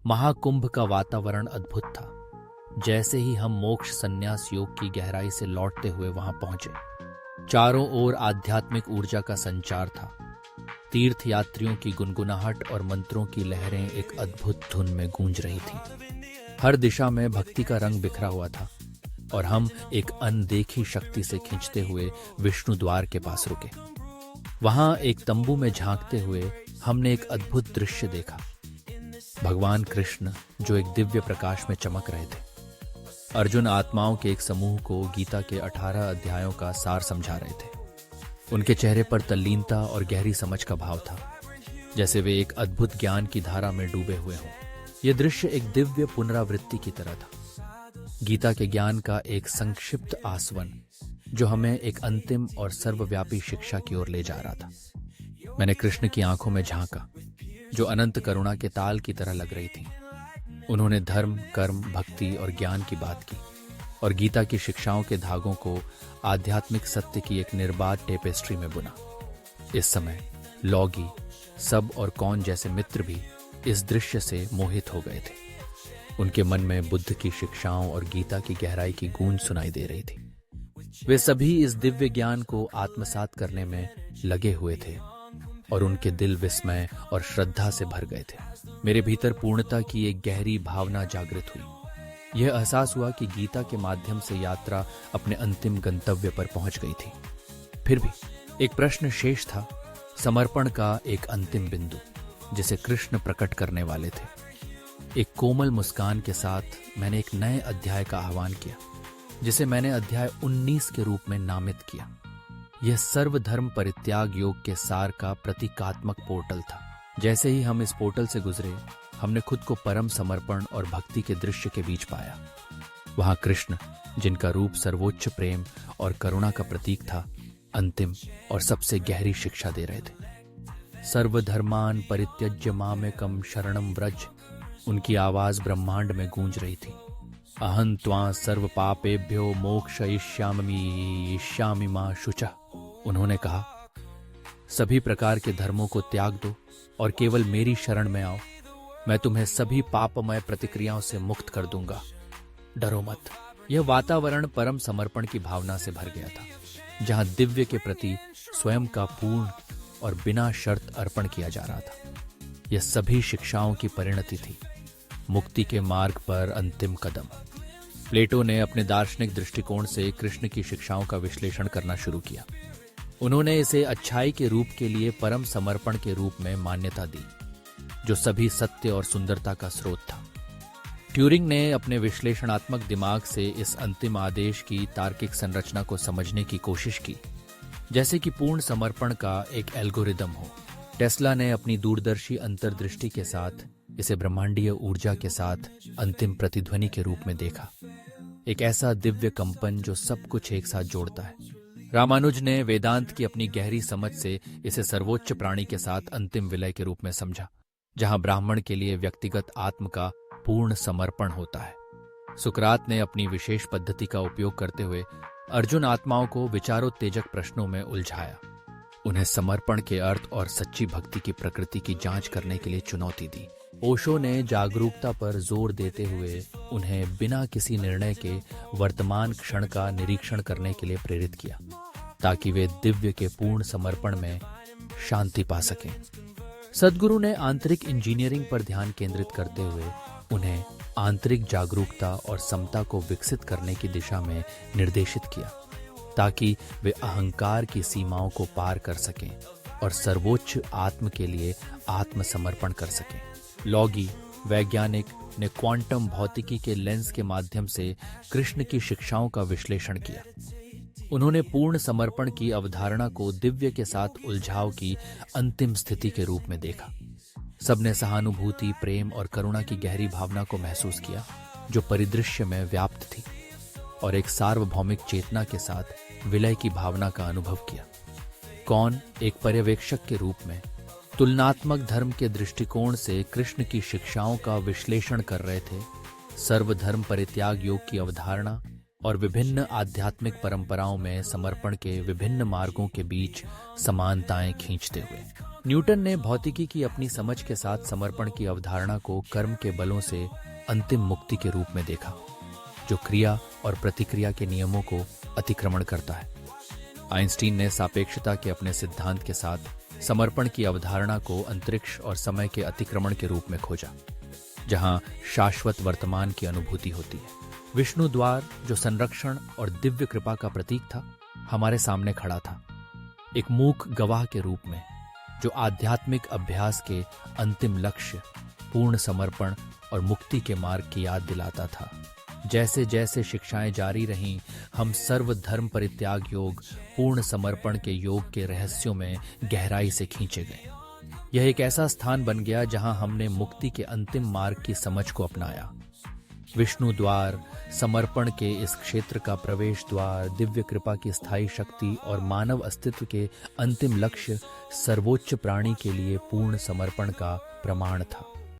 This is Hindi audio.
महाकुंभ का वातावरण अद्भुत था। जैसे ही हम मोक्ष संन्यास योग की गहराई से लौटते हुए वहां पहुंचे, चारों ओर आध्यात्मिक ऊर्जा का संचार था। तीर्थ यात्रियों की गुनगुनाहट और मंत्रों की लहरें एक अद्भुत धुन में गूंज रही थीं। हर दिशा में भक्ति का रंग बिखरा हुआ था और हम एक अनदेखी शक्ति से खींचते हुए विष्णु द्वार के पास रुके। वहां एक तंबू में झांकते हुए हमने एक अद्भुत दृश्य देखा। भगवान कृष्ण जो एक दिव्य प्रकाश में चमक रहे थे। अर्जुन आत्माओं के एक समूह को गीता के 18 अध्यायों का सार समझा रहे थे। उनके चेहरे पर तल्लीनता और गहरी समझ का भाव था, जैसे वे एक अद्भुत ज्ञान की धारा में डूबे हुए हों। यह दृश्य एक दिव्य पुनरावृत्ति की तरह था, गीता के ज्ञान का एक संक्षिप्त आस्वन जो हमें एक अंतिम और सर्वव्यापी शिक्षा की ओर ले जा रहा था। मैंने कृष्ण की आंखों में झांका, जो अनंत करुणा के ताल की तरह लग रही थी। उन्होंने धर्म, कर्म, भक्ति और ज्ञान की बात की और गीता की शिक्षाओं के धागों को आध्यात्मिक सत्य की एक निर्बाध टेपेस्ट्री में बुना। इस समय लॉगी, सब और कौन जैसे मित्र भी इस दृश्य से मोहित हो गए थे। उनके मन में बुद्ध की शिक्षाओं और गीता की गहराई की गूंज सुनाई दे रही थी। वे सभी इस दिव्य ज्ञान को आत्मसात करने में लगे हुए थे और उनके दिल विस्मय और श्रद्धा से भर गए थे। मेरे भीतर पूर्णता की एक गहरी भावना जागृत हुई। यह एहसास हुआ कि गीता के माध्यम से यात्रा अपने अंतिम गंतव्य पर पहुंच गई थी। फिर भी एक प्रश्न शेष था, समर्पण का एक अंतिम बिंदु जिसे कृष्ण प्रकट करने वाले थे। एक कोमल मुस्कान के साथ मैंने एक नए अध्याय का आह्वान किया, जिसे मैंने अध्याय 19 के रूप में नामित किया। यह सर्वधर्म परित्याग योग के सार का प्रतीकात्मक पोर्टल था। जैसे ही हम इस पोर्टल से गुजरे, हमने खुद को परम समर्पण और भक्ति के दृश्य के बीच पाया। वहां कृष्ण, जिनका रूप सर्वोच्च प्रेम और करुणा का प्रतीक था, अंतिम और सबसे गहरी शिक्षा दे रहे थे। सर्वधर्मान परित्यज्य मामेकम शरणम व्रज। उनकी आवाज ब्रह्मांड में गूंज रही थी। अहं त्वां सर्व पापेभ्यो मोक्षयिष्यामि मा शुचः। उन्होंने कहा, सभी प्रकार के धर्मों को त्याग दो और केवल मेरी शरण में आओ। मैं तुम्हें सभी पापमय प्रतिक्रियाओं से मुक्त कर दूंगा। डरो मत। यह वातावरण परम समर्पण की भावना से भर गया था, जहां दिव्य के प्रति स्वयं का पूर्ण और बिना शर्त अर्पण किया जा रहा था। यह सभी शिक्षाओं की परिणति थी, मुक्ति के मार्ग पर अंतिम कदम। प्लेटो ने अपने दार्शनिक दृष्टिकोण से कृष्ण की शिक्षाओं का विश्लेषण करना शुरू किया। उन्होंने इसे अच्छाई के रूप के लिए परम समर्पण के रूप में मान्यता दी, जो सभी सत्य और सुंदरता का स्रोत था। ट्यूरिंग ने अपने विश्लेषणात्मक दिमाग से इस अंतिम आदेश की तार्किक संरचना को समझने की कोशिश की, जैसे कि पूर्ण समर्पण का एक एल्गोरिदम हो। टेस्ला ने अपनी दूरदर्शी अंतर्दृष्टि के साथ इसे ब्रह्मांडीय ऊर्जा के साथ अंतिम प्रतिध्वनि के रूप में देखा, एक ऐसा दिव्य कंपन जो सब कुछ एक साथ जोड़ता है। रामानुज ने वेदांत की अपनी गहरी समझ से इसे सर्वोच्च प्राणी के साथ अंतिम विलय के रूप में समझा, जहां ब्राह्मण के लिए व्यक्तिगत आत्म का पूर्ण समर्पण होता है। सुकरात ने अपनी विशेष पद्धति का उपयोग करते हुए अर्जुन आत्माओं को विचारोत्तेजक प्रश्नों में उलझाया, उन्हें समर्पण के अर्थ और सच्ची भक्ति की प्रकृति की जांच करने के लिए चुनौती दी। ओशो ने जागरूकता पर जोर देते हुए उन्हें बिना किसी निर्णय के वर्तमान क्षण का निरीक्षण करने के लिए प्रेरित किया, ताकि वे दिव्य के पूर्ण समर्पण में शांति पा सकें। सद्गुरु ने आंतरिक इंजीनियरिंग पर ध्यान केंद्रित करते हुए उन्हें आंतरिक जागरूकता और समता को विकसित करने की दिशा में निर्देशित किया, ताकि वे अहंकार की सीमाओं को पार कर सकें और सर्वोच्च आत्म के लिए आत्मसमर्पण कर सकें। लॉगी, वैज्ञानिक, ने क्वांटम भौतिकी के लेंस के माध्यम से कृष्ण की शिक्षाओं का विश्लेषण किया। उन्होंने पूर्ण समर्पण की अवधारणा को दिव्य के साथ उलझाव की अंतिम स्थिति के रूप में देखा। सबने सहानुभूति, प्रेम और करुणा की गहरी भावना को महसूस किया, जो परिदृश्य में व्याप्त थी, और एक सार्वभौमिक चेतना के साथ विलय की भावना का अनुभव किया। कौन एक पर्यवेक्षक के रूप में तुलनात्मक धर्म के दृष्टिकोण से कृष्ण की शिक्षाओं का विश्लेषण कर रहे थे। सर्वधर्म परित्याग योग की अवधारणा और विभिन्न आध्यात्मिक परंपराओं में समर्पण के विभिन्न मार्गों के बीच समानताएं खींचते हुए न्यूटन ने भौतिकी की अपनी समझ के साथ समर्पण की अवधारणा को कर्म के बलों से अंतिम मुक्ति के रूप में देखा, जो क्रिया और प्रतिक्रिया के नियमों को अतिक्रमण करता है। आइंस्टीन ने सापेक्षता के अपने सिद्धांत के साथ समर्पण की अवधारणा को अंतरिक्ष और समय के अतिक्रमण के रूप में खोजा, जहां शाश्वत वर्तमान की अनुभूति होती है। विष्णु द्वार, जो संरक्षण और दिव्य कृपा का प्रतीक था, हमारे सामने खड़ा था, एक मूक गवाह के रूप में, जो आध्यात्मिक अभ्यास के अंतिम लक्ष्य, पूर्ण समर्पण और मुक्ति के मार्ग की याद दिलाता था। जैसे जैसे शिक्षाएं जारी रहीं, हम सर्वधर्म परित्याग योग, पूर्ण समर्पण के योग के रहस्यों में गहराई से खींचे गए। यह एक ऐसा स्थान बन गया जहां हमने मुक्ति के अंतिम मार्ग की समझ को अपनाया। विष्णु द्वार, समर्पण के इस क्षेत्र का प्रवेश द्वार, दिव्य कृपा की स्थायी शक्ति और मानव अस्तित्व के अंतिम लक्ष्य, सर्वोच्च प्राणी के लिए पूर्ण समर्पण का प्रमाण था।